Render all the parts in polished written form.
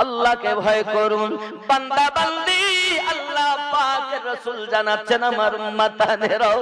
আল্লাহকে ভয় করুন। বান্দা বান্দি আল্লাহ পাকের রাসূল জানাচ্ছেন আমার উম্মতানেরাও,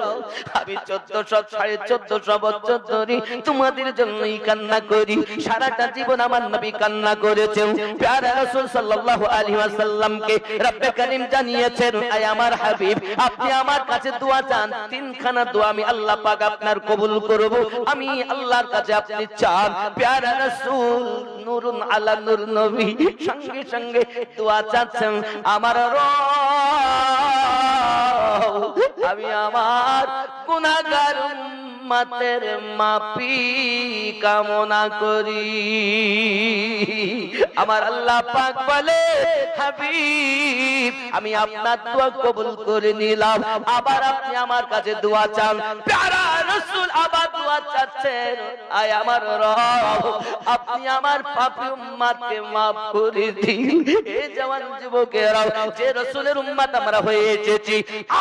আমি 1400-1450 বছর ধরে তোমাদের জন্যই কান্না করি। সারাটা জীবন আমার নবী কান্না করেছেন। প্যারা রাসূল সাল্লাল্লাহু আলাইহি ওয়াসাল্লামকে রব্বে কারীম জানিয়েছেন, আয় আমার হাবিব, আপনি আমার কাছে দোয়া চান, তিনখানা দোয়া আমি আল্লাহ পাক আপনার কবুল করব। আমি আল্লাহর কাছে আপনি চান। প্যারা রাসূল নূরুন আলা নূর নবী সঙ্গে সঙ্গে দোয়া চাচ্ছেন, আমার রব, আমি আমার গুনাহগার উম্মতের মাফি কামনা করি। আমার আল্লাহ পাক বলে, হাবিব, আমি আপনার দোয়া কবুল করে নিলাম, আবার আপনি আমার কাছে দোয়া চান। প্যারা রাসূল আবার দোয়া চাচ্ছেন, আয় আমার রব, আপনি আমার পাপী উম্মতকে maaf করে দিন। এই জওয়ান যুবকেরা যে রাসূলের উম্মত আমরা হয়ে এসেছি,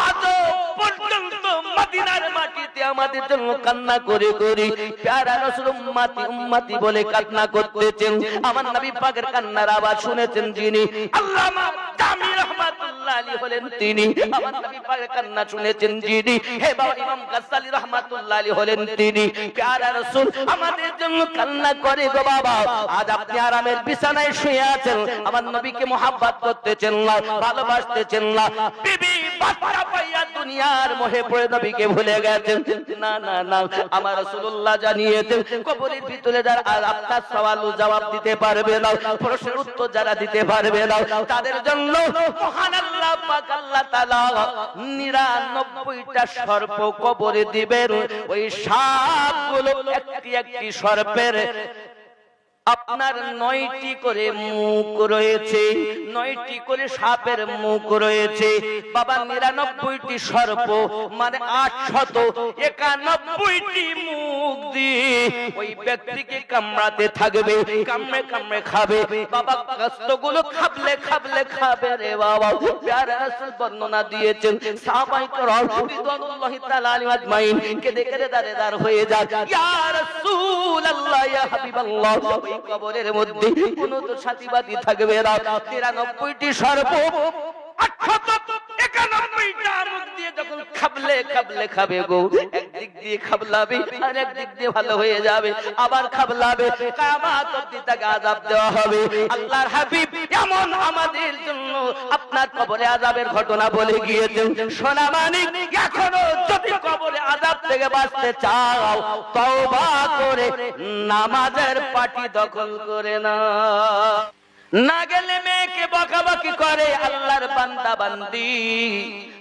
আজও পর্যন্ত মদিনার মাটিতে আমাদের জন্য কান্না করে করে প্যারা রাসূল উম্মতি উম্মতি বলে কান্না করতেছেন। আমার নবী পাকের কান্নার আওয়াজ শুনেছেন যিনি, আল্লামা জামি রাহমাতুল্লাহ আলাইহি হলেন তিনি। আমার নবী পাকের কান্না শুনেছেন যিনি, হে বাবা ইমাম গাজ্জালী রাহমাতুল্লাহ আলাইহি হলেন তিনি। প্যারা রাসূল আমাদের জন্য কান্না করে গো বাবা। আজ আপনি আরামের বিছানায় শুয়ে আছেন, আমার নবীকে মুহাব্বত করতেছেন না, ভালোবাসতেছেন না, বিবি বাচ্চা পাইয়া দুনিয়ার মোহে পড়ে নবীকে ভুলে গেছেন। না না না, আমার রাসূলুল্লাহ জানিয়েছেন, কবরের ভিতরে যারা আপনার সওয়াল ও জবাব দিতে পারবে না, প্রশ্নের উত্তর যারা দিতে পারবে না, তাদের জন্য মহান আল্লাহ পাক আল্লাহ তাআলা 99টা সর্প কবরে দিবেন। ওই সাপগুলো একটি একটি সর্পের আপনার 9টি করে মুখ রয়েছে, 9টি করে সাপের মুখ রয়েছে বাবা। 99টি সর্প মানে 891টি মুখ দিয়ে ওই ব্যক্তিকে কামড়াতে থাকবে, কামড়ে কামড়ে খাবে বাবা। কষ্টগুলো খাবলে খাবলে খাবে রে বাবা। প্যারা রাসূল বর্ণনা দিয়েছেন, সাহাবায়ে কেরাম রিদওয়ানুল্লাহি তাআলা আলাইহিম আজমাইন কেঁদে কেঁদে দাঁড়ে দাঁড় হয়ে যায়, ইয়া রাসূলুল্লাহ, ইয়া হাবিবাল্লাহ, কবরের মধ্যে কোন তো সাথীবাদী থাকবে না। 93টি সর্প 891টা মুখ দিয়ে যখন খাবলে খাবলে খাবে গো, একদিক দিয়ে খাবলাবে আর একদিক দিয়ে ভালো হয়ে যাবে, আবার খাবলাবে, কিয়ামত অবধি তাকে আযাব দেওয়া হবে। আল্লাহর হাবিব এমন আমাদের জন্য আপনার কবরে আযাবের ঘটনা বলে গিয়েছেন। সোনা মানিক, এখনো যদি কবরে আযাব থেকে বাঁচতে চাও, তওবা করে নামাজের পাটি দখল করে না। না গেলে মেয়েকে বকাবকি করে আল্লাহর বান্দা বান্দি।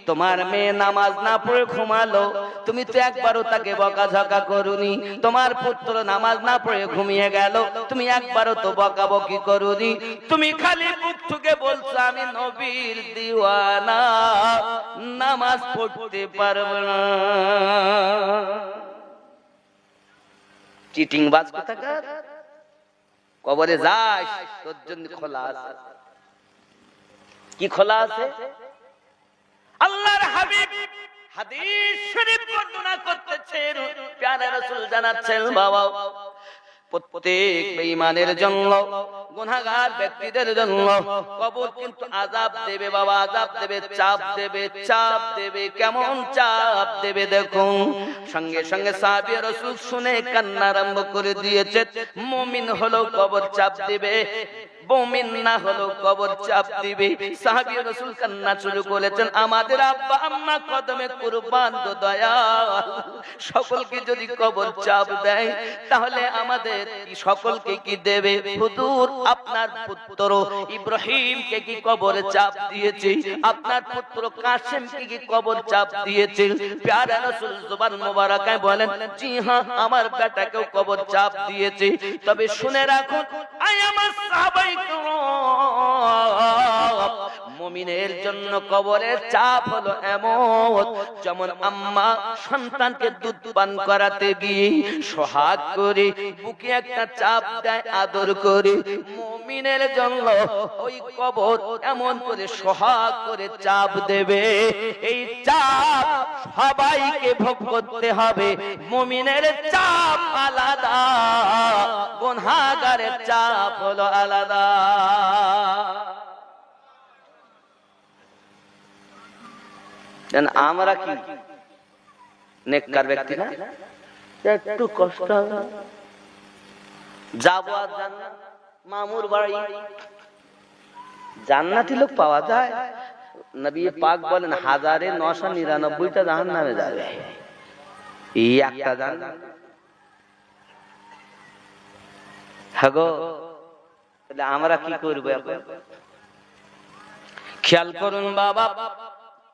তোমার মেয়ে নামাজ না পড়ে ঘুমালো, তুমি তো একবারও তাকে বকাঝকা করুনি। তোমার পুত্র নামাজ না পড়ে ঘুমিয়ে গেল, তুমি একবারও তো বকাবকি করুনি। তুমি খালি মুখ ঠুকে বলছো আমি নবীর দিওয়ানা, নামাজ পড়তে পারবো না। চিটিং বাজ কোথাকার। কবরে যাস, তোর জন্য খোলা আছে। কি খোলা আছে? আল্লাহর হাবিব হাদিস শরীফ বর্ণনা করতেছেন, প্যারা রাসূল জানাচ্ছেন, বাবা প্রত্যেক বেঈমানের জন্য, গুনাহগার ব্যক্তিদের জন্য কবর কিন্তু আযাব দেবে বাবা, আযাব দেবে, চাপ দেবে, চাপ দেবে। কেমন চাপ দেবে দেখুন। সঙ্গে সঙ্গে সাহাবী রাসূল শুনে কান্না আরম্ভ করে দিয়েছে। মুমিন হলো কবর চাপ দিবে, মুমিন না হলো কবর চাপ দিবে। সাহাবী রাসূল কান্না শুরু করেছেন, আমাদের আব্বা আম্মা কদমে কুরবান গো দয়াল, সকলকে যদি কবর চাপ দেয় তাহলে আমাদের সকলকে কি দেবে? হুজুর, আপনার পুত্র ইব্রাহিমকে কি কবরে চাপ দিয়েছে? আপনার পুত্র কাসেমকে কি কবর চাপ দিয়েছে? প্যারা রাসূল জবান মোবারকায় বলেন, জি হ্যাঁ, আমার বেটাকেও কবর চাপ দিয়েছে। তবে শুনে রাখুন, আয় আমার সাহাবায়ে মুমিনের জন্য কবরের চাপ হলো এমন, যেমন আম্মা সন্তানকে দুধ পান করাতে গিয়ে সোহাগ করে বুকে একটা চাপ দেয় আদর করে, মুমিনের জন্য ওই কবর এমন করে সোহাগ করে চাপ দেবে। এই চাপ সবাইকে ভোগ করতে হবে। মুমিনের চাপ আলাদা, গুনাহগারের চাপ হলো আলাদা। আমরা কি নেককার ব্যক্তি না, একটু কষ্ট যাবো আর জান্নাত, মামুর বাড়ি জান্নাতি লোক পাওয়া যায়। নবী পাক বলেন 1999টা জাহান্নামে যাবে, এই একটা জান্নাত। হাগো তাহলে আমরা কি করব এখন? খেয়াল করুন বাবা,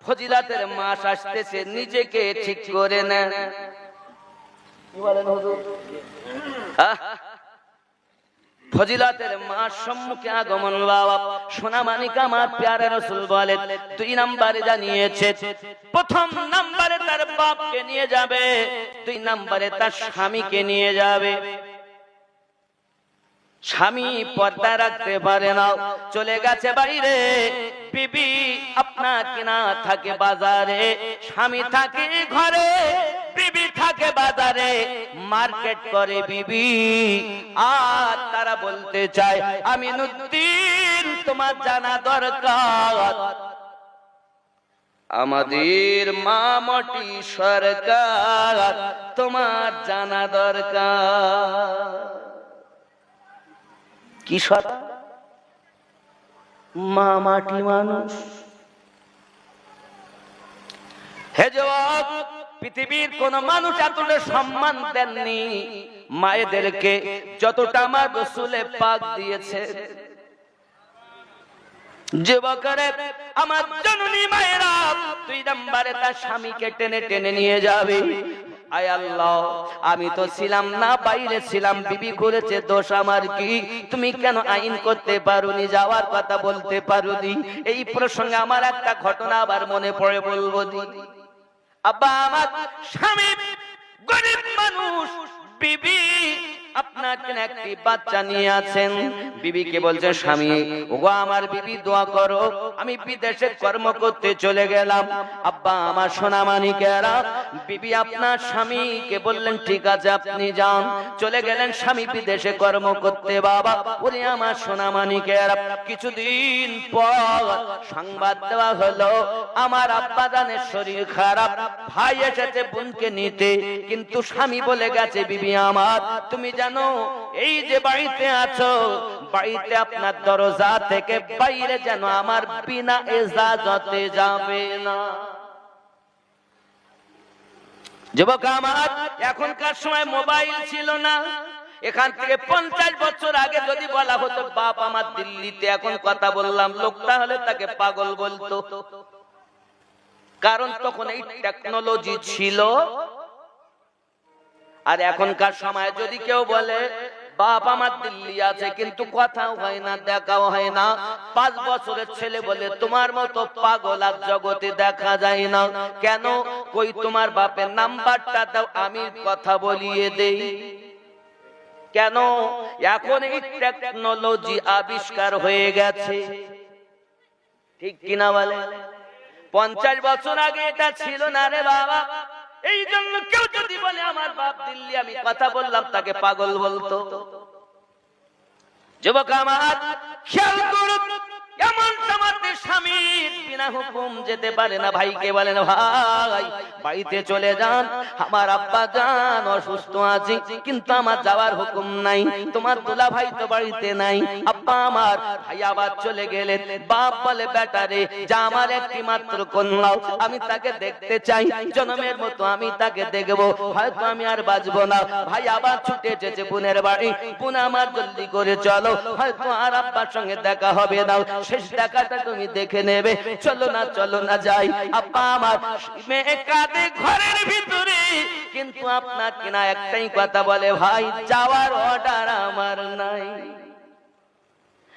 ফজিলাতের মাস আসতেছে, নিজেকে ঠিক করে নেন। কি বলেন হুজুর? ফজিলাতের মাস সম্মুখে আগমন বাবা, সোনামানিক আমার প্যারা রাসূল বলেন 2 নম্বরে জানিয়েছে, প্রথম নম্বরে তার বাপকে নিয়ে যাবে, 2 নম্বরে তার স্বামীকে নিয়ে যাবে। স্বামী পর্দা রাখতে পারে না, চলে গেছে বাইরে, বিবি আপনার কিনা থাকে বাজারে, স্বামী থাকে ঘরে, বিবি থাকে বাজারে, মার্কেট করে বিবি। আর তারা বলতে চায় আমিনুদ্দিন তোমার জানা দরকার, আমাদের মামটি সরকার তোমার জানা দরকার। কি সরকার? মা মাটি মানুষ। হে যুবক, পৃথিবীর কোন মানুষ এতটা সম্মান দেননি মায়েদেরকে যতটা আমার রাসূলে পাক দিয়েছে। যুবকরে আমার জননী মায়েরা 2 নম্বরে তার স্বামীকে টেনে টেনে নিয়ে যাবে। আয় আল্লাহ, আমি তো ছিলাম না, বাইরে ছিলাম, বিবি করেছে দোষ আমার কি? তুমি কেন আইন করতে পারোনি, যাওয়ার কথা বলতে পারোনি? এই প্রসঙ্গে আমার একটা ঘটনা আবার মনে পড়ে, বলবো দি। আব্বা আমার স্বামী গরিব মানুষ, বিবি আপনার একটি বাচ্চা নিয়ে আছেন। বিবিকে বলছে স্বামী, ওগো আমার বিবি দোয়া করো, আমি বিদেশে কর্ম করতে চলে গেলাম। আব্বা আমার সোনামানিকেরা, বিবি আপনার স্বামীকে বললেন ঠিক আছে আপনি যান, চলে গেলেন স্বামী বিদেশে কর্ম করতে। বাবা ওরে আমার সোনামানিকেরা, কিছুদিন পর সংবাদ দেওয়া হলো আমার আব্বা জানের শরীর খারাপ, ভাই এসেছে বোনকে নিতে, কিন্তু স্বামী বলে গেছে বিবি আমার তুমি জানো এই যে বাড়িতে আছো, বাড়িতে আপনার দরজা থেকে বাইরে যেন আমার বিনা ইজাজতে যাবে না। যুবক আমার, এখনকার সময় মোবাইল ছিল না, এখান থেকে 50 বছর আগে যদি বলা হতো বাপ আমার দিল্লিতে, এখন কথা বললাম, লোকটা হলে তাকে পাগল বলতো, কারণ তখন এই টেকনোলজি ছিল। আর এখনকার সময় যদি কেউ বলে বাপ আমার দিল্লি আছে, কিন্তু কথাও হয় না, দেখাও হয় না, 5 বছরের ছেলে বলে তোমার মতো পাগল আর জগতে দেখা যায় না, কেন? কই তোমার বাপের নাম্বারটা দাও, আমি কথা বলিয়ে দেই। কেন? এখন এই টেকনোলজি আবিষ্কার হয়ে গেছে, ঠিক কিনা বলে? 50 বছর আগে এটা ছিল না রে বাবা। এই জন্য কেউ যদি বলে আমার বাপ দিল্লি, আমি কথা বললাম, তাকে পাগল বলতো। যুবক আমার খেয়াল করুন, এমন আমাদের স্বামীর বিনা হুকুম যেতে পারে না। ভাইকে বলেন ভাই বাড়িতে চলে যান, আমার আব্বা জান অসুস্থ আছে, কিন্তু আমার যাওয়ার হুকুম নাই, তোমার দুলা ভাই তো বাড়িতে নাই। আব্বা আমার ভাই আবার চলে গেলেন। বাপ বলে বেটারে যা, আমার একটি মাত্র কন্যা, আমি তাকে দেখতে চাই, জন্মের মতো আমি তাকে দেখবো, হয়তো আমি আর বাঁচবো না। ভাই আবার ছুটে এসেছে বোনের বাড়ি, বোন আমার জলদি করে চলো, হয়তো আর আব্বার সঙ্গে দেখা হবে না, শেষ দেখাটা তুমি দেখে নেবে, চলো না চলো না যাই। আব্বা আমার মেয়ে কাঁদে ঘরের ভিতরে, কিন্তু আপনার কিনা একটাই কথা বলে, ভাই যাওয়ার অর্ডার আমার নাই।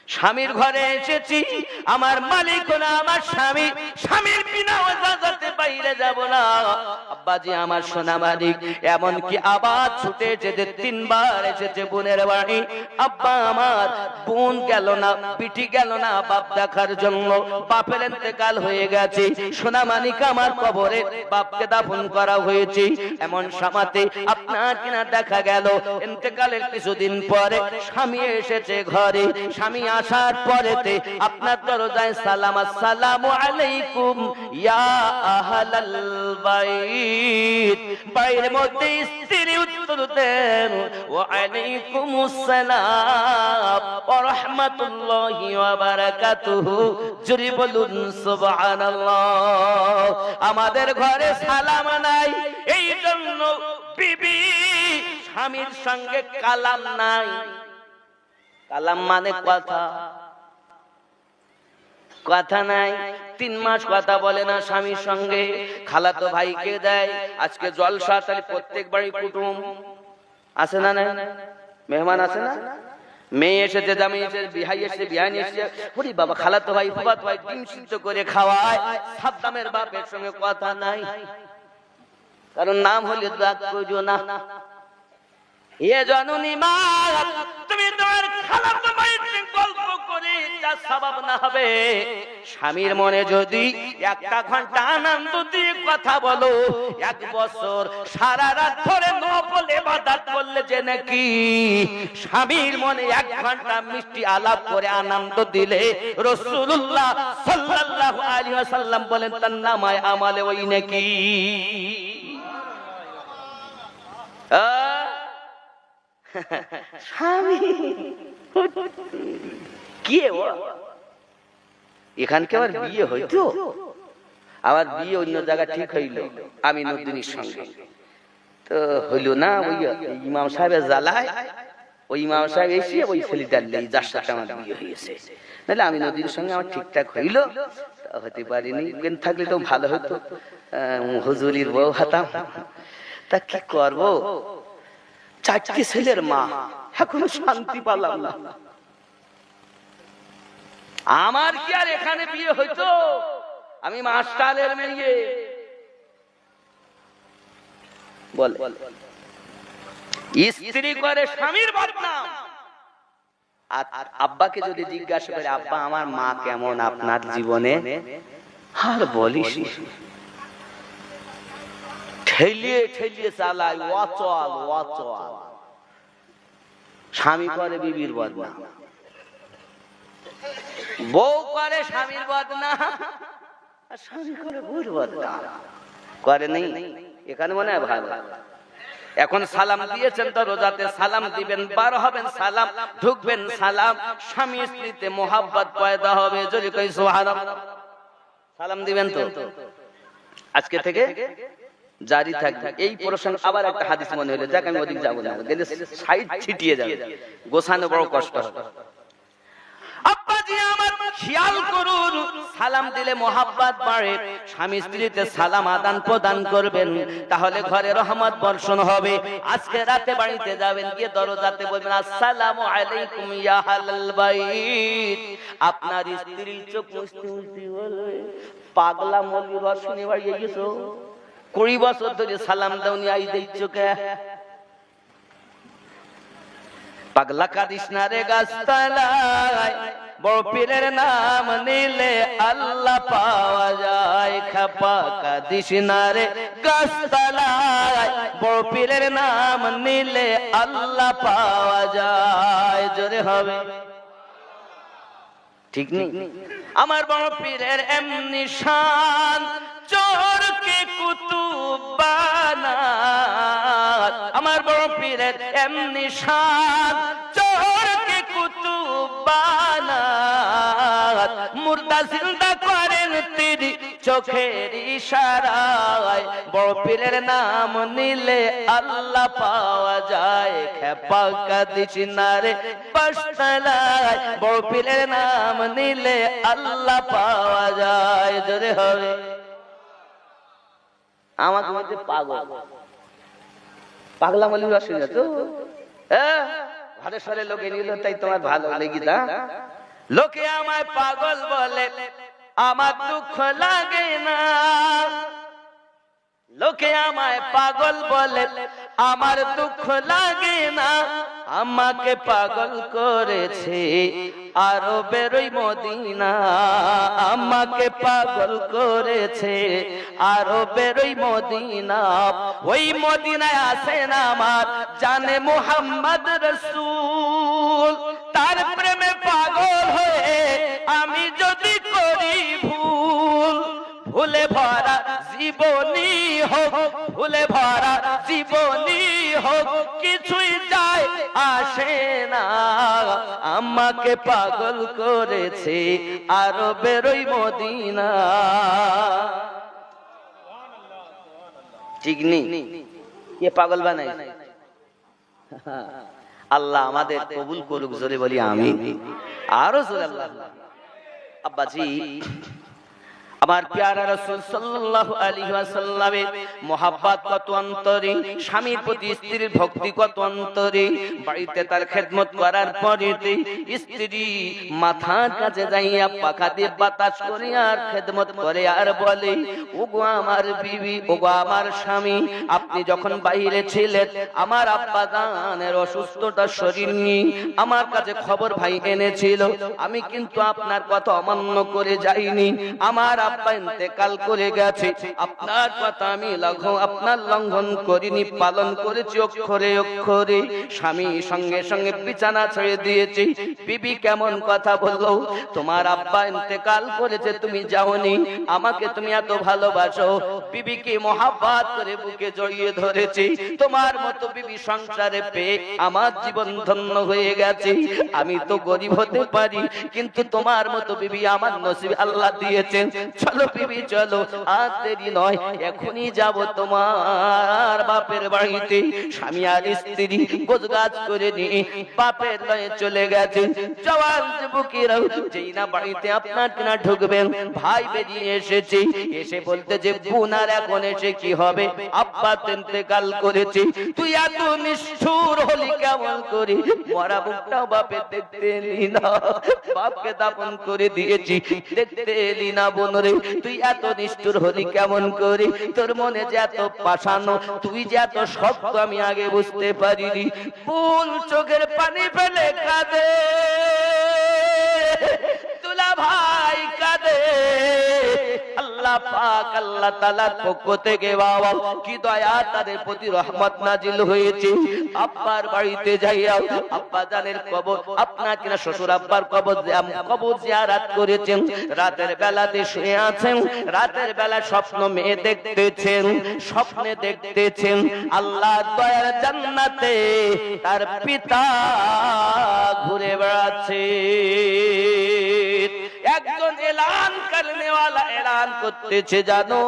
স্বামীর ঘরে এসেছি, আমার মালিক না আমার স্বামী, স্বামীর বিনা ইজাজতে বাইরে যাব না। আব্বাজি আমার সোনা মালিক, এমন কি আবার ছুটে যেতে 3 বার এসেছে বোনের বাড়ি। আব্বা আমার বোন গেল না, পিটি গেল না বাপ দেখার জন্য, বাপের ইন্তেকাল হয়ে গেছে, সোনা মালিক আমার কবরে বাপকে দাফন করা হয়েছে। এমন সময়তে আপনার কিনা দেখা গেল ইন্তেকালের কিছুদিন পরে স্বামী এসেছে ঘরে। স্বামী আসার পরেতে আপনার দরজায় সালাম, আসসালামু আলাইকুম ইয়া আহলাল বাইত। বাইরের মধ্যে স্ত্রী উত্তর দেন ওয়া আলাইকুমুস সালাম ওয়া রাহমাতুল্লাহি ওয়া বারাকাতুহু। জোরে বলুন সুবহানাল্লাহ। আমাদের ঘরে সালাম নাই, এই জন্য বিবি স্বামীর সঙ্গে কালাম নাই। কালাম মানে কথা, কথা নাই। 3 মাস কথা বলে না স্বামীর সঙ্গে। খালাতো ভাইকে দেয় আজকে জলসা, তাহলে প্রত্যেক বাড়ি কুটুম আছে না, না মেহমান আছে না, মেয়ে এসেছে, জামাই এসেছে, বিহাই এসেছে, বিহানি এসেছে, ওরে বাবা খালাতো ভাই ফুফাতো ভাই ডিম সিদ্ধ করে খাওয়ায়। সাদ্দামের বাপের সঙ্গে কথা নাই, কারণ নাম হলে দাগ কইও না। এ জননী মা, তুমি তোমার খালাতো ভাইকে গল্প করে যা সওয়াব না হবে, স্বামীর মনে যদি 1 ঘন্টা আনন্দ দিয়ে কথা বলো, 1 বছর সারা রাত ধরে নফল ইবাদত করলে যে নাকি স্বামীর মনে 1 ঘন্টা মিষ্টি আলাপ করে আনন্দ দিলে রাসূলুল্লাহ সাল্লাল্লাহু আলাইহি ওয়াসাল্লাম বলেন তার নামায় আমলে ওই নাকি। স্বামী কি এখানকে আবার বিয়ে হইতো, আবার বিয়ে অন্য জায়গা ঠিক হইল আমিনুদ্দিনের সঙ্গে, তো হইল না। ওই ইমাম সাহেবের জ্বালায় ওই ইমাম সাহেব এসে ওই ছেলেটার লেই যার সাথে আমার বিয়ে হয়েছে, নাহলে আমিনুদ্দিনের সঙ্গে আমার ঠিকঠাক হইল, হতে পারিনি। কিন্তু থাকলে তো ভালো হতো, হুজুরির বউ হতাম। তা কি করবো, 4টি ছেলের মা, এখনো শান্তি পালাম না। আমার কি আর এখানে বিয়ে হইতো? আমি মাস্টারের মেয়ে। বল স্ত্রী করে স্বামীর বদনাম। আর আব্বাকে যদি জিজ্ঞাসা করে আব্বা আমার মা কেমন আপনার জীবনে, আর বলিস ঠেলিয়ে ঠেলিয়ে চালায়, ওয়াচল ওয়াচল। স্বামী করে বিবির বদনাম, বউ করে স্বামীর বদনাম, আর স্বামী করে বউর বদনাম করে নেই। এখানে মনে হয় ভালো। এখন সালাম দিয়েছেন তো রোজাতে সালাম দিবেন, বার হবেন সালাম, ঢুকবেন সালাম, স্বামী স্ত্রীতে মোহাব্বত পয়দা হবে। যদি কই সুবহানাল্লাহ, সালাম দিবেন তো আজকে থেকে জারি থাকবে। এই প্রসঙ্গে আবার একটা হাদিস মনে হলো, যাক আমি ওদিক যাব না, গেলে সাইড ছিটিয়ে যাবে, গোছানো বড় কষ্ট হবে। আব্বাজি আমার খেয়াল করুন, সালাম দিলে মোহাব্বত বাড়ে। স্বামী স্ত্রীতে সালাম আদান প্রদান করবেন, তাহলে ঘরে রহমত বর্ষণ হবে। আজকে রাতে বাড়িতে যাবেন, গিয়ে দরজাতে বলবেন আসসালামু আলাইকুম ইয়া আহলাল বাইত। আপনার স্ত্রী চোখ মুছতে মুছতে বলবে পাগলা মলি রশনি বাড়িয়ে গেছো, 20 বছর ধরে সালাম দাওনি, আই দেখছো কে? পাগলা কাদিস না রে গাছতলায়, বড় পীরের নাম নিলে আল্লাহ পাওয়া যায়। খাপা কাদিস না রে গাছতলায়, বড় পীরের নাম নিলে আল্লাহ পাওয়া যায়। জোরে হবে, ঠিক নেই? আমার বড় পীরের এমনি শান, চোরকে কুতুব বানাত। আমার বড় পীরের এমনি শান, চোরকে কুতুব বানাত। মুর্দা জিন্দা করেন তিনি চোখের ইশারায়। বড় পীরের নাম নিলে আল্লাহ পাওয়া যায়। খেপা কাদিস না রে বাসতলায়, বড় পীরের নাম নিলে আল্লাহ পাওয়া যায়। জোরে হবে। আমাকে বলতে পাগল, পাগলা মলি রসিনা তো ঘরে সরে লোকে নিল, তাই তোমার ভালো লেগে না? লোকে আমায় পাগল বলে, আমার দুঃখ লাগে না। লোকে আমায় পাগল বলে, আমার দুঃখ লাগে না। আমাকে পাগল করেছে আরবের ওই মদিনা, আমাকে পাগল করেছে আরবের ওই মদিনা। ওই মদিনায় আছেন আমার জানে মুহাম্মদ রাসূল। তার প্রেমে পাগল হয়ে আমি যদি করি ভুল, ভুলে ভরা জীবনী হোক ফুলে ভরা জীবনী হোক কিছুই যায় আসে না, আমাকে পাগল করেছে আরো বেরোই মদিনা। ঠিক নেই, কে পাগল বানাই? আল্লাহ আমাদের কবুল করুক, জোরে বলি আমিন। আরো জোরে আল্লাহ। আব্বাজি, আমার প্যারা রাসূল সাল্লাল্লাহু আলাইহি ওয়াসাল্লামের মুহাব্বত কত অন্তরে, স্বামীর প্রতি স্ত্রীর ভক্তি কত অন্তরে। বাড়িতে তার খেদমত করার পরে স্ত্রী মাথার কাছে যাইয়া পাখা দিয়ে বাতাস করে আর খেদমত করে আর বলে, ওগো আমার বিবি, ওগো আমার স্বামী, আপনি যখন বাইরে ছিলেন আমার আব্বা জানের অসুস্থতার শরীর নিয়ে আমার কাছে খবর ভাই এনেছিল, আমি কিন্তু আপনার কথা অমান্য করে যাইনি। আমার আব্বা ইন্তেকাল করে গেছে, আপনার কথা আমি আপনার লঙ্ঘন করিনি, পালন করেছি অক্ষরে অক্ষরে। স্বামী সঙ্গে সঙ্গে বিছানা ছেড়ে দিয়েছি। বিবি কেমন কথা বললো, তোমার আব্বা ইন্তেকাল করেছে তুমি যাওনি, আমাকে তুমি এত ভালোবাসো। বিবিকে মহাব্বত করে বুকে জড়িয়ে ধরেছি। তোমার মতো বিবি সংসারে পেয়ে আমার জীবন ধন্য হয়ে গেছে। আমি তো গরিব হতে পারি, কিন্তু তোমার মতো বিবি আমার নসিব আল্লাহ দিয়েছেন। চলো বিবি চলো, আর দেরি নয়, এখনই যাব তোমার বাপের বাড়িতে। স্বামী আর স্ত্রী গোছগাছ করে নিয়ে বাপের লয়ে চলে গেছে। জওয়ান যুবকেরাও যেই না বাড়িতে আপনার কিনা ঢুকবেন, ভাই বেরিয়ে এসেছে। এসে বলতে যে বোনার এখন এসে কি হবে, আব্বা ইন্তেকাল করেছে। তুই এত নিষ্ঠুর হলি কেমন করে, মরা বুকটাও বাপে দেখতে এলি না, বাপকে দাপন করে দিয়েছি, দেখতে এলি না বোন রে। তুই এত নিষ্ঠুর হলি কেমন করে, তোর মনে যে এত পাষানো, তুই যে এত শক্ত আমি আগে বুঝতে পারিনি। ফুল চোখের পানি ফেলে কাঁদে, তুলা ভাই কাঁদে। আল্লাহ পাক আল্লাহ তাআলার পক্ষ থেকে বাবা কি দয়া তাদের প্রতি রহমত নাজিল হয়েছে। আব্বার বাড়িতে যাইয়া আব্বা জানের কবর, আপনার কিনা শ্বশুর আব্বার কবর জিয়ারত করেছেন। রাতের বেলাতে শুয়ে আছেন, রাতের বেলা স্বপ্ন মেয়ে দেখতেছেন, স্বপ্নে দেখতেছেন আল্লাহ দয়ার জান্নাতে তার পিতা ঘুরে বেড়াচ্ছে। একজন এলান করনেওয়ালা এলান করতেছে, জানো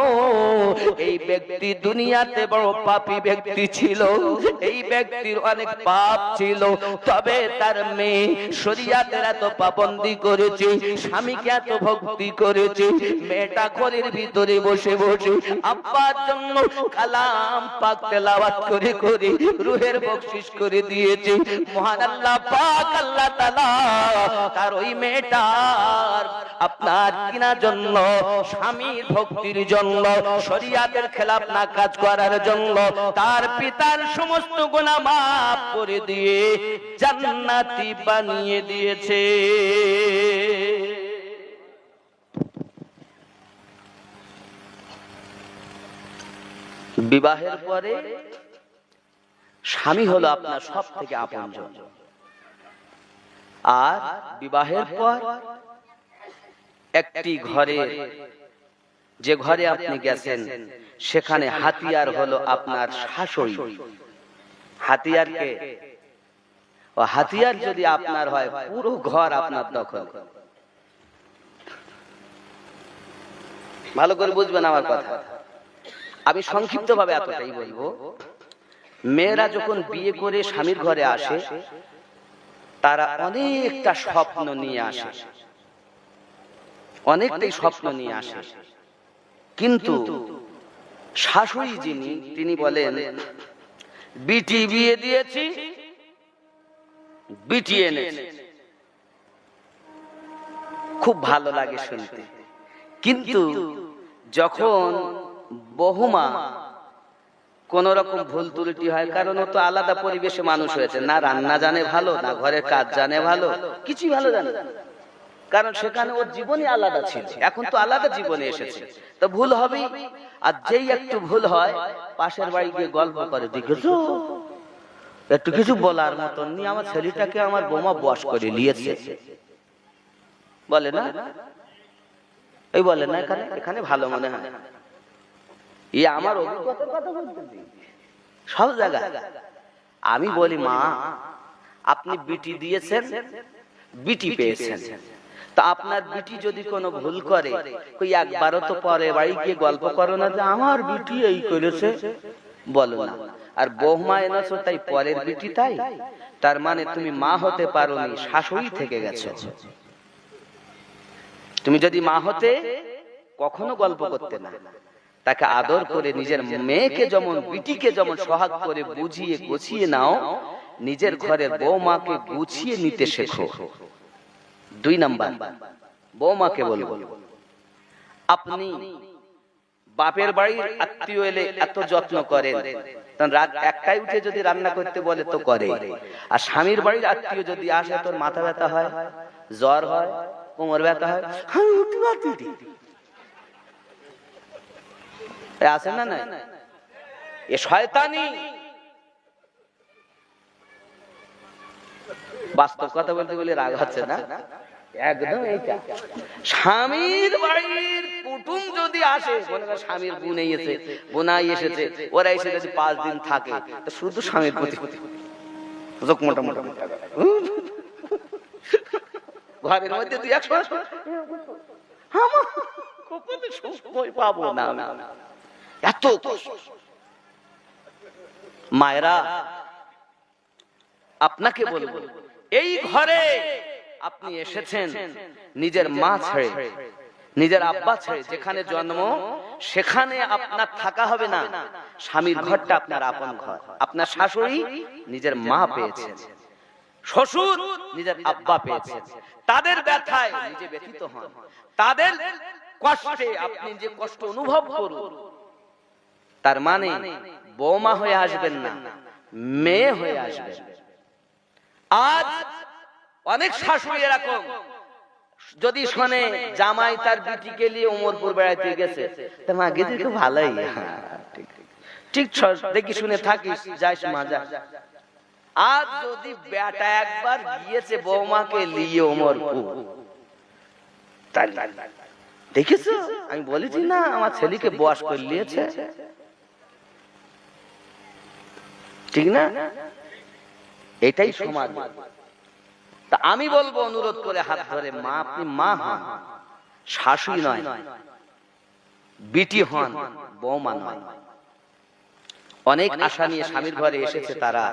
এই ব্যক্তি দুনিয়াতে বড় পাপী ব্যক্তি ছিল, এই ব্যক্তির অনেক পাপ ছিল, তবে তার মেয়ে শরীয়তের এত পাবন্দি করেছে, স্বামীকে এত ভক্তি করেছে। মেয়েটা ঘরের ভিতরে বসে বসে আব্বার জন্য কালাম পাক তেলাওয়াত করে করে রূহের বকশিশ করে দিয়েছে। মহান আল্লাহ পাক আল্লাহ তাআলা তার ওই মেয়েটার আপনার কিনা জন্য, স্বামীর ভক্তির জন্য, শরীয়তের খেলাফ না কাজ করার জন্য তার পিতার সমস্ত গুনাহ মাফ করে দিয়ে জান্নাতি বানিয়ে দিয়েছে। বিবাহের পরে স্বামী হলো আপনার সব থেকে আপনজন, আর বিবাহের পর একটি ঘরে, যে ঘরে আপনি গেছেন সেখানে হাতিয়ার হলো আপনার শাশুড়ি। হাতিয়ারকে, ও হাতিয়ার যদি আপনার হয় পুরো ঘর আপনার দখল। ভালো করে বুঝবেন আমার কথা, আমি সংক্ষিপ্ত ভাবে এতটাই বলবো। মেয়েরা যখন বিয়ে করে স্বামীর ঘরে আসে, তারা অনেকটা স্বপ্ন নিয়ে আসে, অনেকটাই স্বপ্ন নিয়ে আসে, কিন্তু শাশুড়ি যিনি তিনি বলেন, বিটি বিয়ে দিয়েছি, বিটি এনেছি, খুব ভালো লাগে শুনতে। কিন্তু যখন বহুমা কোন রকম ভুল ত্রুটি হয়, কারণ ও তো আলাদা পরিবেশে মানুষ হয়েছে, না রান্না জানে ভালো, না ঘরের কাজ জানে ভালো, কিছুই ভালো জানে না, কারণ সেখানে ওর জীবনই আলাদা ছিল, এখন তো আলাদা জীবনে এসেছে, তো ভুল হবেই। আর যেই একটু ভুল হয় পাশের বাড়ি গিয়ে গল্প করে, দেখেছো একটু কিছু বলার মতন নি, আমার ছেলেটাকে আমার বোমা বশ করে নিয়েছে, বলে না, এই বলে না, এখানে ভালো মনে হয়। আমার অভিজ্ঞতার কথা বলতেছি, সব জায়গায় আমি বলি মা আপনি বিটি দিয়েছেন, বিটি পেয়েছেন, তা আপনার বিটি যদি কোনো ভুল করে কই একবারও তো পরে বাড়ি গিয়ে গল্প করো না যে আমার বিটি এই করেছে, বলো না। আর বৌমা এনেছো তাই পরের বিটি, তাই তার মানে তুমি মা হতে পারোনি, শাশুড়ি থেকে গেছো। তুমি যদি মা হতে কখনো গল্প করতে না, তাকে আদর করে নিজের মেয়েকে যেমন বিটিকে যেমন সোহাগ করে বুঝিয়ে গুছিয়ে নাও, নিজের ঘরের বৌমাকে গুছিয়ে নিতে শেখো। 2 নাম্বার, বৌমাকে বলবো আপনি বাপের বাড়ির আত্মীয় এলে এত যত্ন করেন, রাত 1টায় উঠে যদি রান্না করতে বলে তো করে, আর স্বামীর বাড়ির আত্মীয় যদি আসে তোর মাথা ব্যথা হয়, জ্বর হয়, কোমর ব্যথা হয়, আছে না না, এ শয়তানি। বাস্তব কথা বলতে বলে রাগ হচ্ছে না, একদম এইটা। স্বামীর বাড়ির কুটুম যদি আসে, মনে কর স্বামীর বোনাই এসেছে, ওরা এসে যদি 5 দিন থাকে, তো শুধু স্বামীর প্রতি মোটা মোটা ঘরের মধ্যে 2-1 পাবো না, এত মায়েরা আপনাকে বলবো, এই ঘরে আপনি এসেছেন নিজের মা ছেড়ে, নিজের আব্বা ছেড়ে, যেখানে জন্ম সেখানে আপনার থাকা হবে না। স্বামীর ঘরটা আপনার আপন ঘর। আপনার শাশুড়ি নিজের মা পেয়েছেন, শ্বশুর নিজের আব্বা পেয়েছেন, তাদের ব্যথায় নিজে ব্যথিত হন, তাদের কষ্টে আপনি যে কষ্ট অনুভব করুন। তার মানে বৌমা হয়ে আসবেন না, মেয়ে হয়ে আসবেন। আজ অনেক শাশুড়ি এরকম, যদি শোনে জামাই তার বিটিকে নিয়ে ওমরপুর বেড়াইতে গেছে, তা মা গেছে খুব ভালোই, ঠিক দেখি শুনে থাকিস, যাইস মা যা। আজ যদি বেটা একবার গিয়েছে বৌমাকে নিয়ে ওমরপুর, দেখেছ আমি বলেছি না আমার ছেলেকে বয়স করে নিয়েছে, ঠিক না? এটাই সমাজ। তা আমি বলবো অনুরোধ করে হাত ধরে, মা আপনি মা হন, শাশুড়ি নয়, বিটি হন, বৌমা নয়। অনেক আশা নিয়ে স্বামীর ঘরে এসেছে তারা,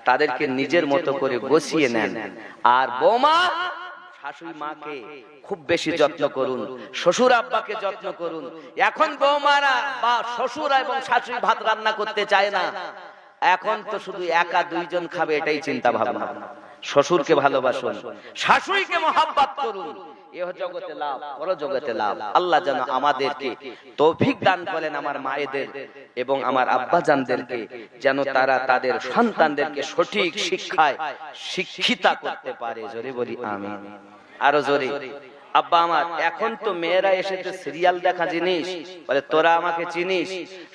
তাদেরকে নিজের মতো করে গুছিয়ে নেন। আর বৌমা শাশুড়ি মাকে খুব বেশি যত্ন করুন, শ্বশুর আব্বাকে যত্ন করুন। এখন বৌমারা বা শ্বশুর এবং শাশুড়ি ভাত রান্না করতে চায় না, এখন তো শুধু একা 2 জন খাবে এটাই চিন্তা ভাবনা। শ্বশুরকে ভালোবাসুন, শাশুড়িকে মহব্বত করুন, এহ জগতে লাভ, পর জগতে লাভ। আল্লাহ যেন আমাদেরকে তৌফিক দান করেন, আমার মায়েদের এবং আমার আব্বাজানদেরকে, যেন তারা তাদের সন্তানদেরকে সঠিক শিক্ষায় শিক্ষিতা করতে পারে। জোরে বলি আমিন। আরো জোরে। আব্বা আমার, এখন তো মেয়েরা এসেছে সিরিয়াল দেখা জিনিস, বলে তোরা আমাকে চিনিস,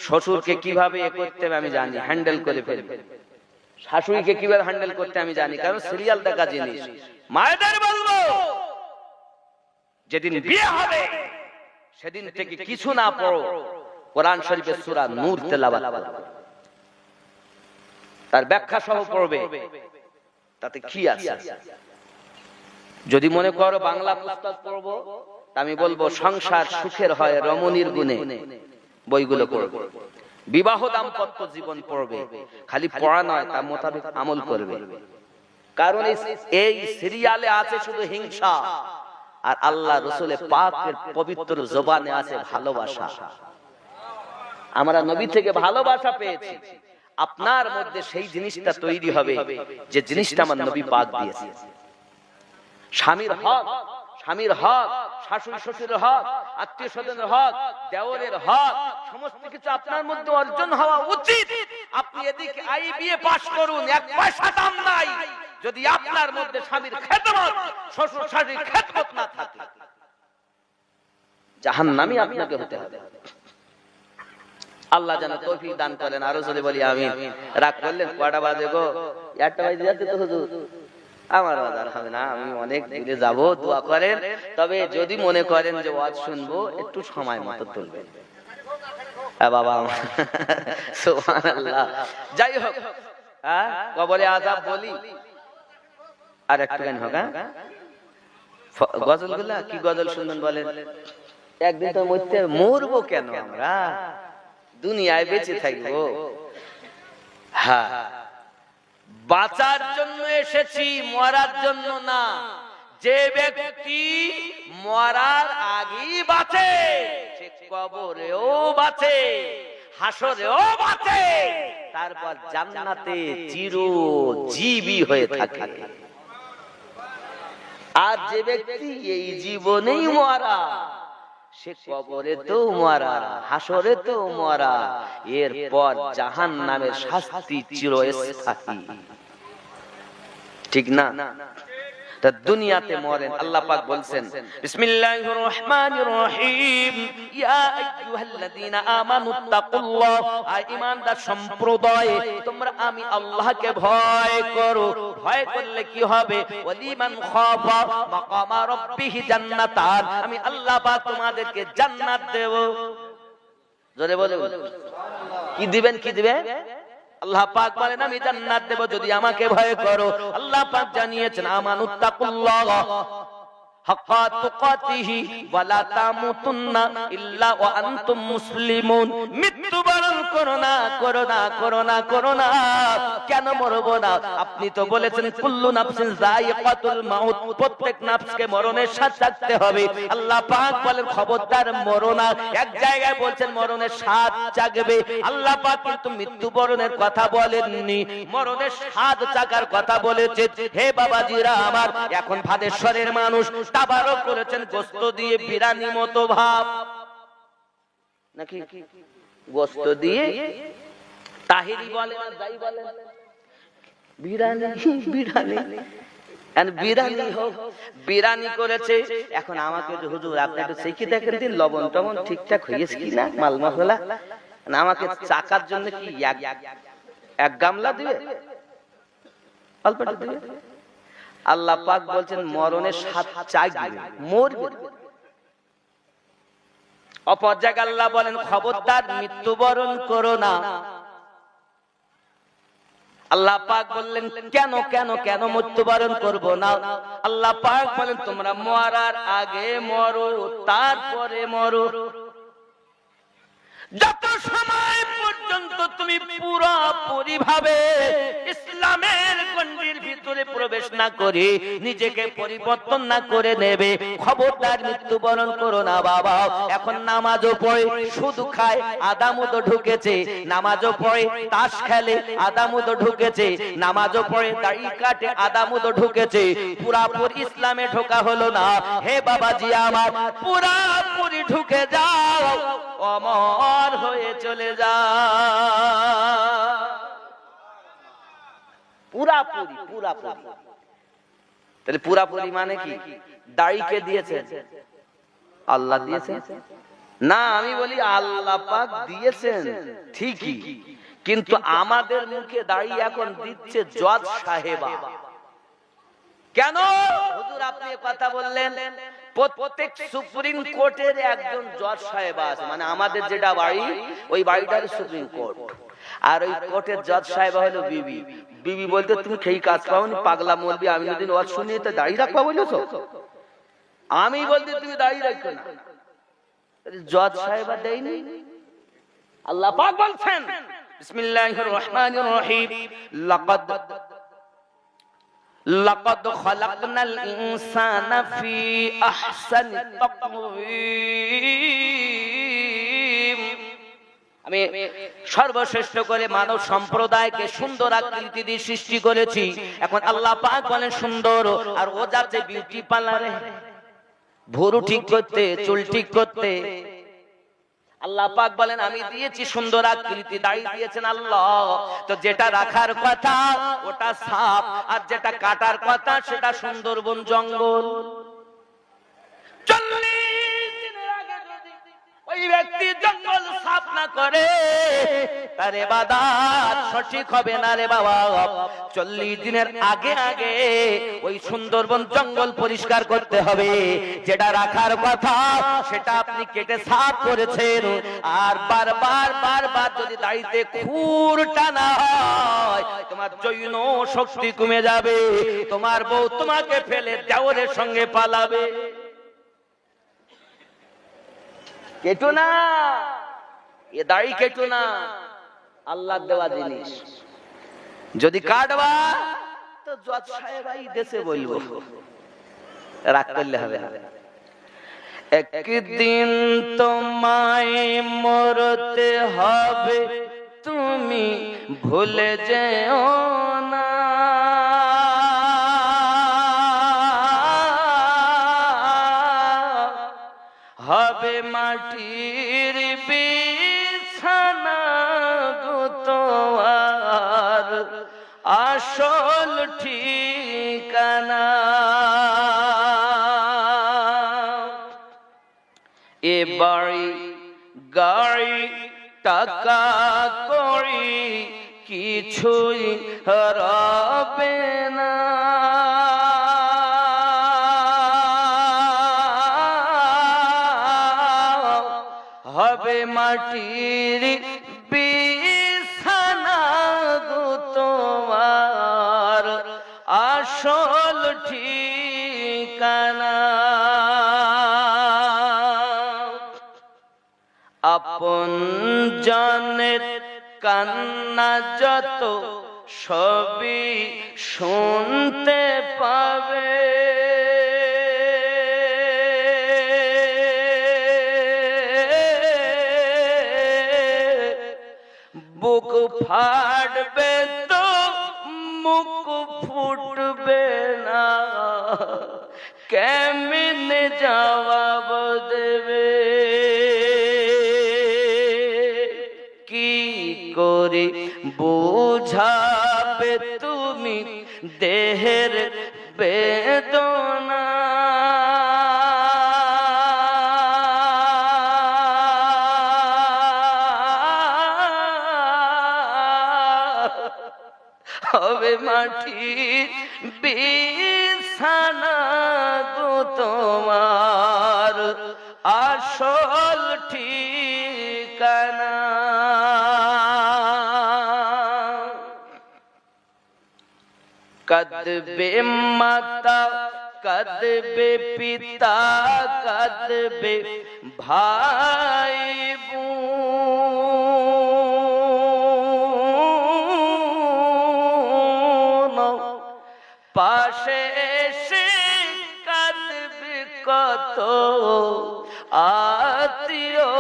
শ্বশুরকে কিভাবে এ করতে হবে আমি জানি, হ্যান্ডেল করে ফেলবে, শাশুড়িকে কিভাবে হ্যান্ডেল করতে আমি জানি, কারণ সিরিয়াল দেখা জিনিস। মায়েদের বলবো, যেদিন বিয়ে হবে সেদিন থেকে কিছু না পড়ো, কোরআন শরীফের সূরা নূর তেলাওয়াত করো, তার ব্যাখ্যা সহ পড়বে, তাতে কি আছে। যদি মনে করো বাংলা পুস্তক পড়বো, আমি বলবো সংসার সুখের হয় রমণীর গুণে, বইগুলো পড়বে। বিবাহ দাম্পত্য জীবন পড়বে, খালি পড়া নয়, তার মোতাবেক আমল করবে। কারণ এই সিরিয়ালে আছে শুধু হিংসা, আর আল্লাহ রাসূলের পাকের পবিত্র জবানে আছে ভালোবাসা। আমরা নবী থেকে ভালোবাসা পেয়েছি, আপনার মধ্যে সেই জিনিসটা তৈরি হবে যে জিনিসটা আমার নবী পাক দিয়েছে। স্বামীর হক, স্বামীর হক, শাশুড়ি শ্বশুরের হক, আত্মীয় স্বজনের হক, দেওরের হক, সমস্ত কিছু আপনার মধ্যে অর্জন হওয়া উচিত। আপনি এদিকে আইবিএ পাস করুন, 1 পয়সা দাম নাই, যদি আপনার মধ্যে স্বামীর খেদমত, শ্বশুর শাশুড়ির খেদমত না থাকে, জাহান্নামী আপনাকে হতে হবে। আল্লাহ যেন তৌফিক দান করেন। আরো যদি বলি আমিন। রাগ করলেন, কয়টা বাজে গো? 1টা বাজে যাচ্ছে তো হুজুর। আমার বাজার হবে না, আমি অনেক দূরে যাব, দোয়া করেন। তবে যদি মনে করেন যে ওয়াজ শুনবো, একটু সময় মতো তুলবেন। বাবা সুবহানাল্লাহ। যাই হোক, কবরে আযাব বলি আর একটু গান হোক। গজলগুলা কি গজল শুনবেন বলেন? একদিন তো মরবো কেন, আমরা দুনিয়ায় বেঁচে থাকবো। হ্যাঁ, বাঁচার জন্য এসেছি, মরার জন্য না। যে ব্যক্তি মরার আগেই বাঁচে সে কবরেও বাঁচে, হাসরেও বাঁচে, তারপর জান্নাতে চিরজীবী হয়ে থাকে। আর যে ব্যক্তি এই জীবনেই মরা সে কবরে তো মরা, হাসরে তো মরা, এরপর জাহান্নামের শাস্তি চিরস্থায়ী। ঠিক না? তা দুনিয়াতে মরেন। আল্লাহ পাক বলছেন বিসমিল্লাহির রহমানির রহিম, ইয়া আইয়ুহাল্লাযীনা আমানুত্তাকুল্লাহ, আয় ঈমানদার সম্প্রদায় তোমরা আমি আল্লাহকে ভয় করো। ভয় করলে কি হবে? ওয়ালিমান খাফা মাকামা রাব্বিহি জান্নাতান, আমি আল্লাহ পাক তোমাদেরকে জান্নাত দেব। জোরে বলে কি দিবেন? কি দিবেন? আল্লাহ পাক বলেন আমি জান্নাত দেব যদি আমাকে ভয় করো। আল্লাহ পাক জানিয়েছেন আমানুত্তাকুল্লাহ হাক্কা তুকাতিহি ওয়া লা তামুতুন্না ইল্লা ওয়া আনতুম মুসলিমুন। মৃত্যুবরণ করো না, করো না, করো না, করো না। কেন মরবো না? আপনি তো বলেছেন কুল্লু নাফসিন যায়িকাতুল মাউত, প্রত্যেক নাফসকে মরণের স্বাদ চাখতে হবে। আল্লাহ পাক বলেন খবরদার মরো না। এক জায়গায় বলছেন মরণের স্বাদ চাখবে, আল্লাহ পাক কিন্তু মৃত্যুবরণের কথা বলেননি, মরণের স্বাদ চাখার কথা বলেছে। হে বাবাজিরা আমার, এখন ভাদেশ্বরের মানুষ তাবারক করেছেন গোশত দিয়ে বিরানি মতো ভাব, নাকি গোশত দিয়ে তাহিরি বলে না যাই বলে বিরানি, বিরানি বিরানি হোক, বিরানি করেছে। এখন আমাকে হুজুর আপনি একটু চেখে দেখেন দিন লবণ টবণ ঠিকঠাক হয়েছে কিনা, মাল মশলা। আমাকে চাকার জন্য কি এক গামলা দিবে, অল্প দিবে? আল্লাহ পাক বলছেন মরণের স্বাদ চাইবে, মরবে। অপর জায়গায় আল্লাহ বলেন খবরদার মৃত্যুবরণ করো না। আল্লাহ পাক বললেন কেন কেন কেন মৃত্যুবরণ করব না? আল্লাহ পাক বলেন তোমরা মরার আগে মরো, তারপরে মরো। যত সময় পর্যন্ত তুমি পুরোপুরি ভাবে ইসলামের গণ্ডির ভিতরে প্রবেশ না করে নিজেকে পরিবর্তন না করে নেবে, খবরদার মৃত্যুবরণ করো না বাবা। এখন নামাজও পড়ে শুধু খায়, আদামুদ ঢুকেছে। নামাজও পড়ে তাস খেলে, আদামুদ ঢুকেছে। নামাজও পড়ে দাড়ি কাটে, আদামুদ ঢুকেছে। পুরাপুরি ইসলামে ঢোকা হলো না। হে বাবাজি আমার, পুরাপুরি ঢুকে যাও, অমর হয়ে চলে যা। পুরাপুরি পুরাপুরি। তাহলে পুরাপুরি মানে কি? দাড়ি কে দিয়েছেন? আল্লাহ দিয়েছেন না? আমি বলি আল্লাহ পাক দিয়েছেন ঠিকই, কিন্তু আমাদের মুখে দাড়ি এখন দিচ্ছে জজ সাহেবা। কেন হুজুর আপনি কথা বললেন? প্রত্যেক সুপ্রিম কোর্টের একজন জজ সাহেব আছে, মানে আমাদের যেটা বাড়ি ওই বাড়িটার সুপ্রিম কোর্ট, আর ওই কোর্টের জজ সাহেব হলো বিবি। বিবি বলতে তুমি খেয়ে কাজ পাওনি, পাগলা মলবি আমি যদি ওয়াজ শুনি তো দাড়ি রাখবা বলেছো? আমি বলতে তুমি দাড়ি রাখো না, জজ সাহেব দেয়নি। আল্লাহ পাক বলছেন বিসমিল্লাহির রহমানির রহিম, লাকাদ খালাকনাল ইনসানা ফি আহসানি তাকওয়িম। আমি সর্বশ্রেষ্ঠ করে মানব সম্প্রদায়কে সুন্দর আকৃতি দিয়ে সৃষ্টি করেছি। এখন আল্লাহ পাক বলেন সুন্দর, আর ও যাচ্ছে বিউটি পার্লারে ভুরু ঠিক করতে, চুল ঠিক করতে। আল্লাহ পাক বলেন আমি দিয়েছি সুন্দর আকৃতি, দাড়ি দিয়েছেন আল্লাহ। তো যেটা রাখার কথা ওটা সাপ, আর যেটা কাটার কথা সেটা সুন্দরবন জঙ্গল। 40 দিনের আগে যদি ওই ওই ব্যক্তি জঙ্গল সাফ না করে তার ইবাদত সঠিক হবে না রে বাবা। 40 দিনের আগে আগে ওই সুন্দরবন জঙ্গল পরিষ্কার করতে হবে। যেটা রাখার কথা সেটা আপনি কেটে সাফ করেছেন, আর বারবার যদি দাড়িতে খুর টানা হয় তোমার যৌন শক্তি কমে যাবে, তোমার বউ তোমাকে ফেলে দেওরের সঙ্গে পালাবে। কেটো না, এ দাড়ি কেটো না, আল্লাহর দেওয়া জিনিস। যদি কাটবা তো জজ সাহেবাই দেশে বলবো, রাগ করলে হবে না। একদিন তোমায় মরতে হবে, তুমি ভুলে যেও না। হবে মাটির বিছানা গো তোমার আসল ঠিকানা। এ বাড়ি গাড়ি টাকা করি কিছুই রবে না। হবে মাটির বিছানা গো তোমার আসল ঠিকানা। আপন জনের কান্না যত সবই শুনতে পাবে, বুক ফাটবে তো মুখ ফুটবে না, কেমনে জবাব দেবে। কি করে বুঝাবে তুমি দেহের বেদনা। হবে মাটির বিছানা গো তোমার আসল ঠিকানা। কাঁদবে মাতা, কাঁদবে পিতা, কাঁদবে ভাই বোন, পাশে এসে কাঁদবে কত আত্মীয়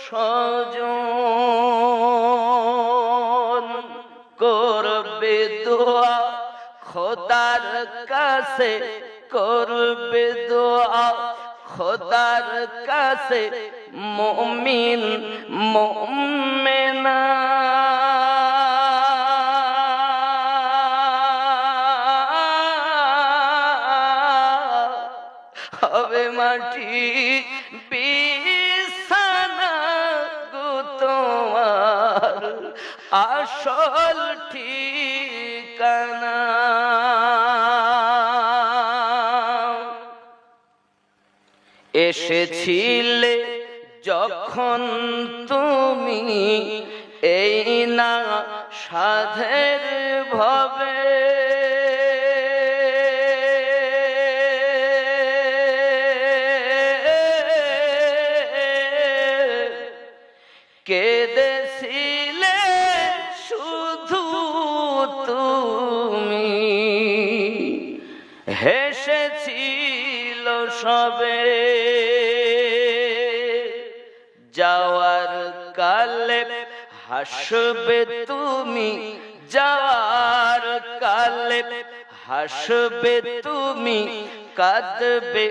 স্বজন। করবে দোয়া খোদার কাছে, করবে দোয়া খোদার কাছে মুমিন মুমিনা। হবে মাটির বিছানা গো তোমার আসল ঠিকানা। এসেছিলে যখন তুমি এই না সাধের ভবে, কেঁদেছিলে শুধু তুমি, হেসেছিল সবে। যাওয়ার কালে হাসবে তুমি, যাওয়ার কালে হাসবে তুমি, কাঁদবে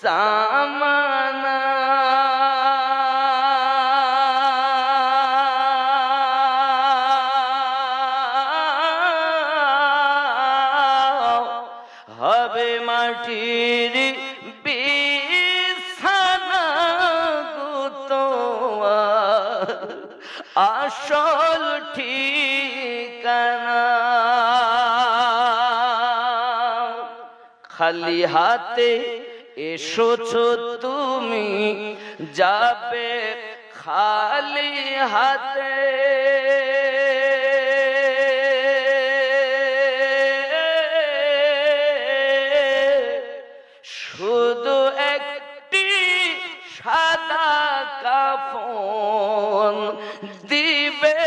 জামানা। হবে মাটির বিছানা গো আসল ঠিকানা। খালি হাতে এসেছো তুমি, যাবে খালি হাতে। শুধু একটি সাদা কাফন দিবে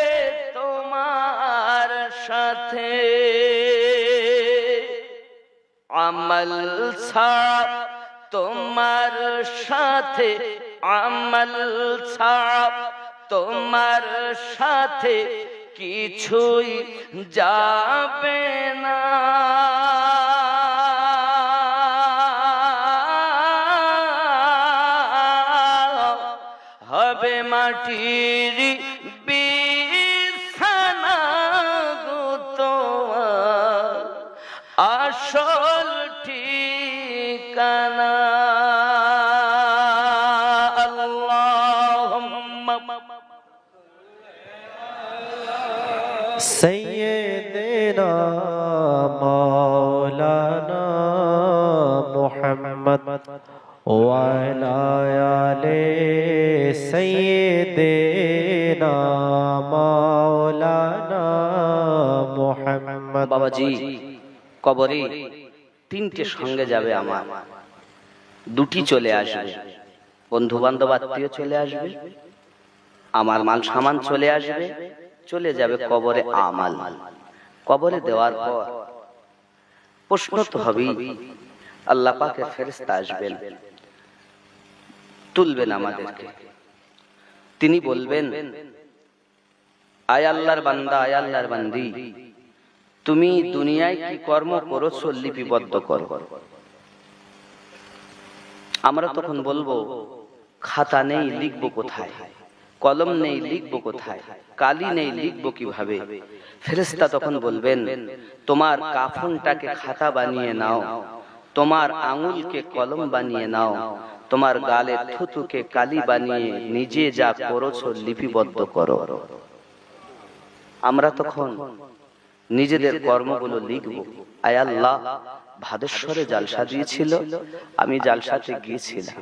তোমার সাথে। আমল ছাড়া তোমার সাথে, আমল ছাড়া তোমার সাথে কিছুই যাবে না। হবে মাটির বিছানা গো তোমার আসল ঠিকানা। আল্লাহুম্মা সাইয়্যিদিনা মাওলানা মুহাম্মদ ওয়া আলা আলি সাইয়্যিদিনা মাওলানা মুহাম্মদ। বাবাজি, কবরে তিনটে সঙ্গে যাবে আমার, দুটি চলে আসবে, বন্ধু বান্ধব আত্মীয় চলে আসবে, আমার মাল সামান চলে আসবে, চলে যাবে কবরে আমাল। কবরে দেওয়ার পর প্রশ্ন তো হবেই। আল্লাহ পাকের ফেরেশতা আসবেন, তুলবেন আমাদেরকে। তিনি বলবেন, আয় আল্লাহর বান্দা, আয় আল্লাহর বান্দি, তুমি দুনিয়ায় কি কর্ম করেছো লিপিবদ্ধ করো। আমরা তখন বলবো, খাতা নেই, লিখবো কোথায়? কলম নেই, লিখবো কোথায়? কালি নেই, লিখবো কিভাবে? ফেরেশতা তখন বলবেন, তোমার কাফনটাকে খাতা বানিয়ে নাও, তোমার আঙুলকে কলম বানিয়ে নাও, তোমার গালের থুতুকে কালি বানিয়ে নিজে যা করেছো লিপিবদ্ধ করো। আমরা তখন নিজেদের কর্মগুলো লিখবো। আয় আল্লাহ, ভাদেশ্বরে জালসা দিয়েছিল, আমি জালসাতে গিয়েছিলাম।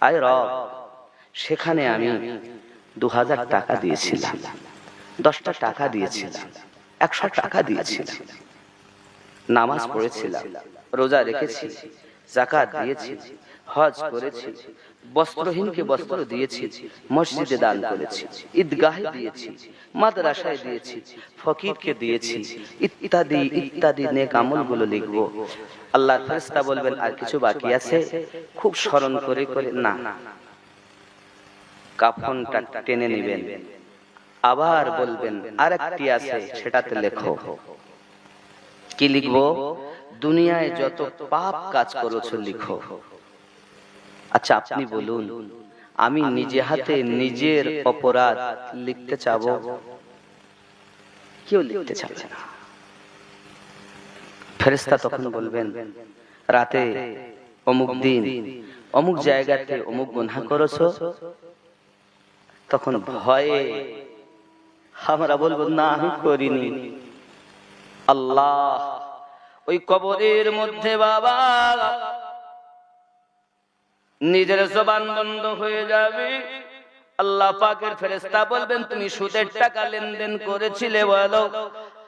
আয় রব, সেখানে আমি 2000 টাকা দিয়েছিলাম, 10টা টাকা দিয়েছিলাম, 100 টাকা দিয়েছিলাম, নামাজ পড়েছিলাম, রোজা রেখেছি, যাকাত দিয়েছি, হজ করেছি, বস্ত্রহীনকে বস্ত্র দিয়েছি, মসজিদে দান করেছি, ঈদগাহে দিয়েছি, মাদ্রাসায় দিয়েছি, ফকিরকে দিয়েছি, ইত্যাদি ইত্যাদি নেক আমলগুলো লিখবো। আল্লাহর ফেরেশতা বলবেন, আর কিছু বাকি আছে? খুব স্মরণ করে করে না, কাফনটা টেনে নেবেন, আবার বলবেন আরেকটি আছে, সেটাতে লেখো। কি লিখবো? দুনিয়ায় যত পাপ কাজ করেছো লিখো। আচ্ছা, আপনি বলুন, আমি নিজে হাতে নিজের অপরাধ লিখতে চাবো? কেউ লিখতে চাবে না। ফেরেশতা তখন বলবেন, রাতে অমুক দিন অমুক জায়গাতে অমুক গুনাহ করেছো। তখন ভয়ে আমরা বলবো, না, আমি করিনি। আল্লাহ, ওই কবরের মধ্যে বাবা নিজের জবান বন্ধ হয়ে যাবে। আল্লাহ পাকের ফেরেশতা বলবেন, তুমি সুদের টাকা লেনদেন করেছিলে বলো?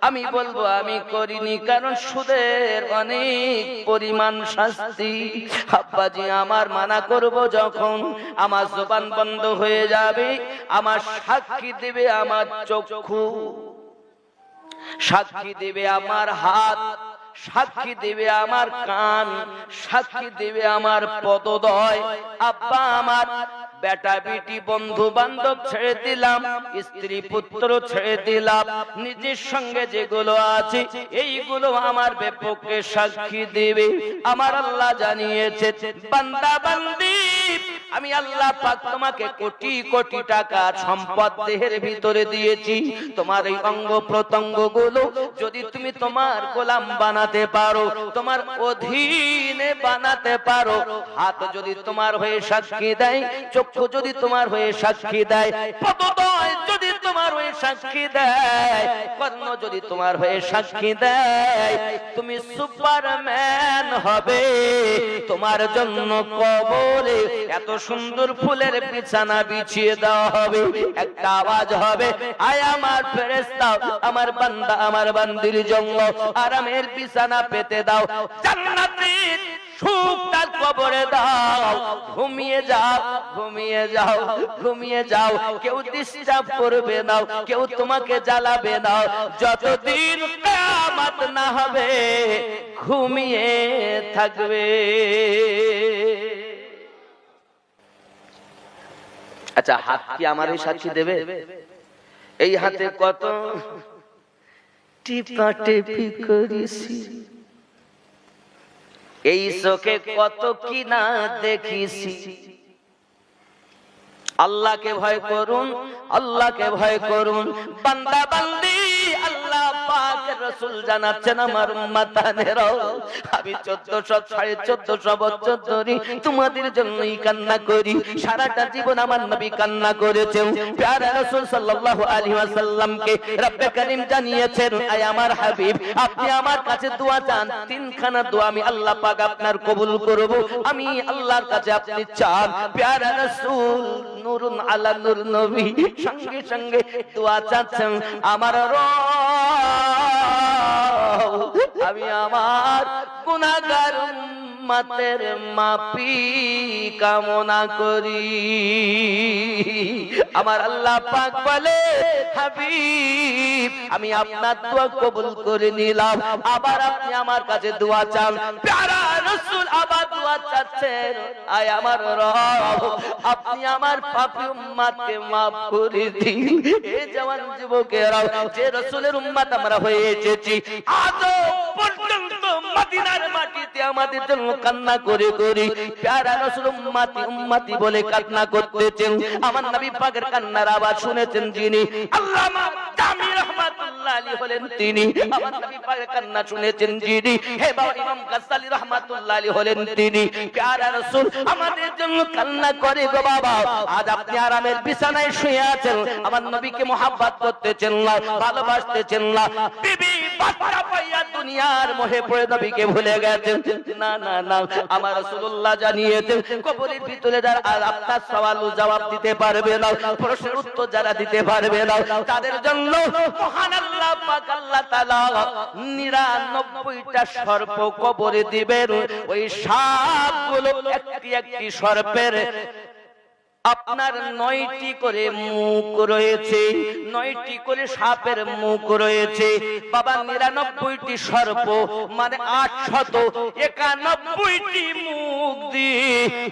আমি বলবো, আমি করিনি, কারণ সুদের অনেক পরিমাণ শাস্তি। আব্বাজি, আমার মানা করব যখন, আমার জবান বন্ধ হয়ে যাবে, আমার সাক্ষী দেবে আমার চক্ষু, সাক্ষী দেবে আমার হাত, সাক্ষী দেবে আমার কান, সাক্ষী দেবে আমার পদদয়। আব্বা আমার, বেটা বেটি বন্ধু বান্ধব ছেড়ে দিলাম, স্ত্রী পুত্র ছেড়ে দিলাম, নিজের সঙ্গে যেগুলো আছে এইগুলো আমার বিপক্ষে সাক্ষী দেবে। আমার আল্লাহ জানিয়েছে, বান্দা বান্দি, আমি আল্লাহ পাক তোমাকে কোটি কোটি টাকা সম্পদ দেহের ভিতরে দিয়েছি। তোমার এই অঙ্গ প্রত্যঙ্গ গুলো যদি তুমি তোমার গোলাম বানাতে পারো, তোমার অধীনে বানাতে পারো, হাত যদি তোমার হয়ে সাক্ষী দেয়, চক্ষু যদি তোমার হয়ে সাক্ষী দেয়, পদদয় যদি তোমার হয়ে সাক্ষী দেয়, কর্ণ যদি তোমার হয়ে সাক্ষী দেয়, তুমি সুপারম্যান হবে। তোমার জন্য কবরে এত সুন্দর ফুলের বিছানা বিছিয়ে দেওয়া হবে। একটা আওয়াজ হবে, আয় আমার ফেরেশতা, আমার বান্দা আমার বান্দির জন্য আরামের বিছানা পেতে দাও, জান্নাতের সুখ তার কবরে দাও, ঘুমিয়ে যাও, ঘুমিয়ে যাও, ঘুমিয়ে যাও। কেউ ডিস্টার্ব করবে না, কেউ তোমাকে জ্বালাবে না, যতদিন কিয়ামত না হবে ঘুমিয়ে থাকবে। আচ্ছা, হাত কি আমারই সাক্ষী দেবে? এই হাতে কত টিপা টিপি করেছি, এই চোখে কত কি না দেখিছি। আল্লাহকে ভয় করুন, আল্লাহকে ভয় করুন বান্দা বান্দি। আল্লাহ পাকের রাসূল জানাচ্ছেন, আমার উম্মতানেরা, আমি 1400-1450 বছর ধরে তোমাদের জন্যই কান্না করি। সারাটা জীবন আমার নবী কান্না করেছেন। প্যারা রাসূল সাল্লাল্লাহু আলাইহি ওয়াসাল্লামকে রব্বে কারীম জানিয়েছেন, আয় আমার হাবিব, আপনি আমার কাছে দোয়া চান, তিনখানা দোয়া আমি আল্লাহ পাক আপনার কবুল করব। আমি আল্লাহর কাছে আপনি চান। প্যারা রাসূল নূরুন আলা নূর নবী সঙ্গে সঙ্গে দোয়া চাচ্ছেন, আমার রব, আমি আমার গুনাহগার উম্মতের মাফি কামনা করি। আমার আল্লাহ পাক বলে, হাবিব, আমি আপনার দোয়া কবুল করে নিলাম, আবার আপনি আমার কাছে দোয়া চান। প্যারা রাসূল আবার দোয়া চাচ্ছেন, আয় আমার রব, আপনি আমার পাপী উম্মতকে maaf করে দিন। এই জওয়ান যুবকেরা, যে রাসূলের উম্মত আমরা হয়ে এসেছি, আজও পর্যন্ত মদিনার মাটিতে আমাদের জন্য কান্না করে করে প্যারা রাসূল উম্মতি উম্মতি বলে কান্না করতেছেন। আমার নবী পাকের কান্নার আওয়াজ শুনেছেন যিনি, আল্লামা জামি রাহমাতুল্লাহ আলাইহি হলেন তিনি। আমার নবী পাকের কান্না শুনেছেন যিনি, হে বাবা ইমাম গাজ্জালী রাহমাতুল্লাহ আলাইহি হলেন তিনি। প্যারা রাসূল আমাদের জন্য কান্না করে গো বাবা। আজ আপনি আরামের বিছানায় শুয়ে আছেন, আমার নবীকে মুহাব্বত করতেছেন না, ভালোবাসতেছেন না, বিবি বাচ্চা পাইয়া দুনিয়ার মোহে পড়ে নবীকে ভুলে গেছেন। না না না, আমার রাসূলুল্লাহ জানিয়েছেন, কবরের ভিতরে যারা আপনার সওয়াল ও জবাব দিতে পারবে না, প্রশ্নের উত্তর যারা দিতে পারবে না, তাদের জন্য মহান আল্লাহ পাক আল্লাহ তাআলা 99টা সর্প কবরে দিবেন। ওই সাপগুলো একটি একটি সর্পের আপনার 9টি করে মুখ রয়েছে, 9টি করে সাপের মুখ রয়েছে। বাবা 99টি সর্প মানে 891টি মুখ দিয়ে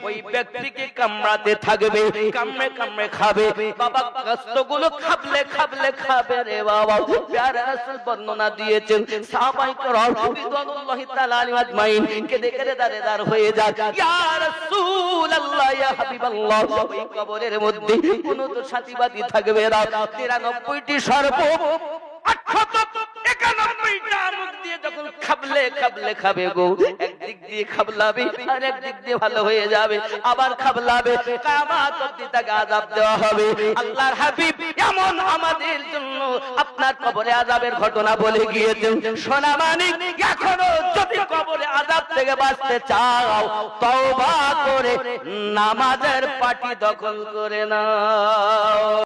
ওই ব্যক্তিকে কামড়াতে থাকবে, কামড়ে কামড়ে খাবে। বাবা কষ্টগুলো খাবলে খাবলে খাবে রে বাবা। প্যারা রাসূল বর্ণনা দিয়েছেন, সাহাবায়ে কেরাম রিদওয়ানুল্লাহি তাআলা আলাইহিম আজমাইন কেঁদে কেঁদে দাঁড় হয়ে যায়, ইয়া রাসূলুল্লাহ, ইয়া হাবিবাল্লাহ, ওই কবরের মধ্যে কোনো তো সাথীবাদী থাকবে না। 93টি সর্প 891টা মুখ দিয়ে যখন খাবলে খাবলে খাবে গো, একদিক দিয়ে খাবলাবে আর একদিক দিয়ে ভালো হয়ে যাবে, আবার খাবলাবে, কিয়ামত অবধি তাকে আযাব দেওয়া হবে। আল্লাহর হাবিব এমন আমাদের জন্য আপনার কবরে আযাবের ঘটনা বলে গিয়েছেন। সোনা মানিক, এখনো যদি কবরে আযাব থেকে বাঁচতে চাও, তওবা করে নামাজের পাটি দখল করে নাও।